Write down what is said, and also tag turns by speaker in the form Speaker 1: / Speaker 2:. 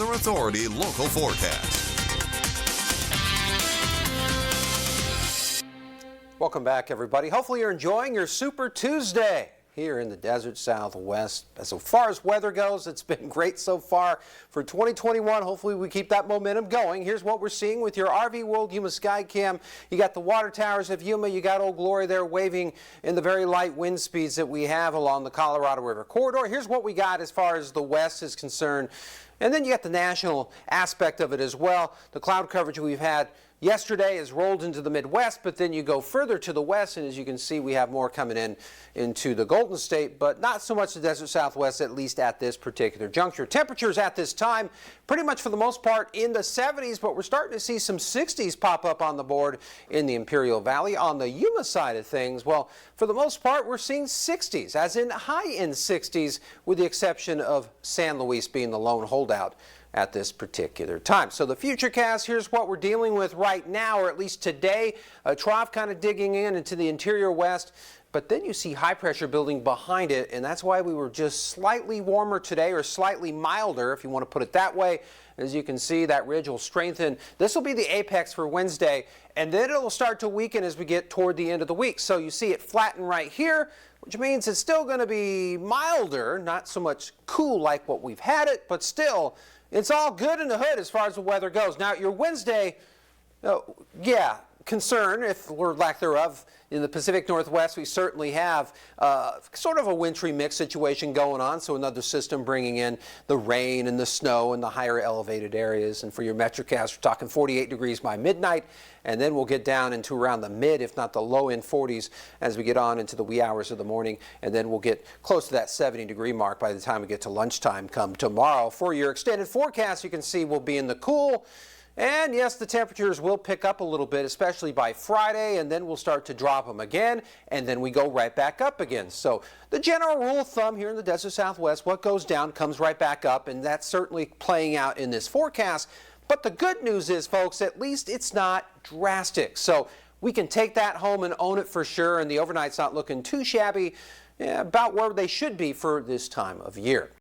Speaker 1: Weather Authority local forecast.
Speaker 2: Welcome back, everybody. Hopefully you're enjoying your Super Tuesday here in the desert Southwest. As far as weather goes, it's been great so far for 2021. Hopefully we keep that momentum going. Here's what we're seeing with your RV World Yuma Skycam. You got the water towers of Yuma. You got Old Glory there waving in the very light wind speeds that we have along the Colorado River corridor. Here's what we got as far as the west is concerned. And then you got the national aspect of it as well. The cloud coverage we've had yesterday has rolled into the Midwest, but then you go further to the west, and as you can see, we have more coming in into the Golden State, but not so much the desert Southwest, at least at this particular juncture. Temperatures at this time, pretty much for the most part in the 70s, but we're starting to see some 60s pop up on the board in the Imperial Valley. On the Yuma side of things, well, for the most part, we're seeing 60s, as in high-end 60s, with the exception of San Luis being the lone holdout at this particular time. So the Futurecast, here's what we're dealing with right now, or at least today. A trough kind of digging in into the interior west, but then you see high pressure building behind it, and that's why we were just slightly warmer today, or slightly milder, if you want to put it that way. As you can see, that ridge will strengthen. This will be the apex for Wednesday, and then it will start to weaken as we get toward the end of the week. So you see it flatten right here, which means it's still going to be milder, not so much cool like what we've had it, but still, it's all good in the hood as far as the weather goes. Now, your Wednesday, concern, or lack thereof, in the Pacific Northwest, we certainly have sort of a wintry mix situation going on. So another system bringing in the rain and the snow in the higher elevated areas. And for your Metrocast, we're talking 48 degrees by midnight. And then we'll get down into around the mid, if not the low end 40s as we get on into the wee hours of the morning. And then we'll get close to that 70-degree mark by the time we get to lunchtime come tomorrow. For your extended forecast, you can see we'll be in the cool. And yes, the temperatures will pick up a little bit, especially by Friday, and then we'll start to drop them again, and then we go right back up again. So the general rule of thumb here in the desert Southwest, what goes down comes right back up, and that's certainly playing out in this forecast. But the good news is, folks, at least it's not drastic. So we can take that home and own it for sure, and the overnight's not looking too shabby, about where they should be for this time of year.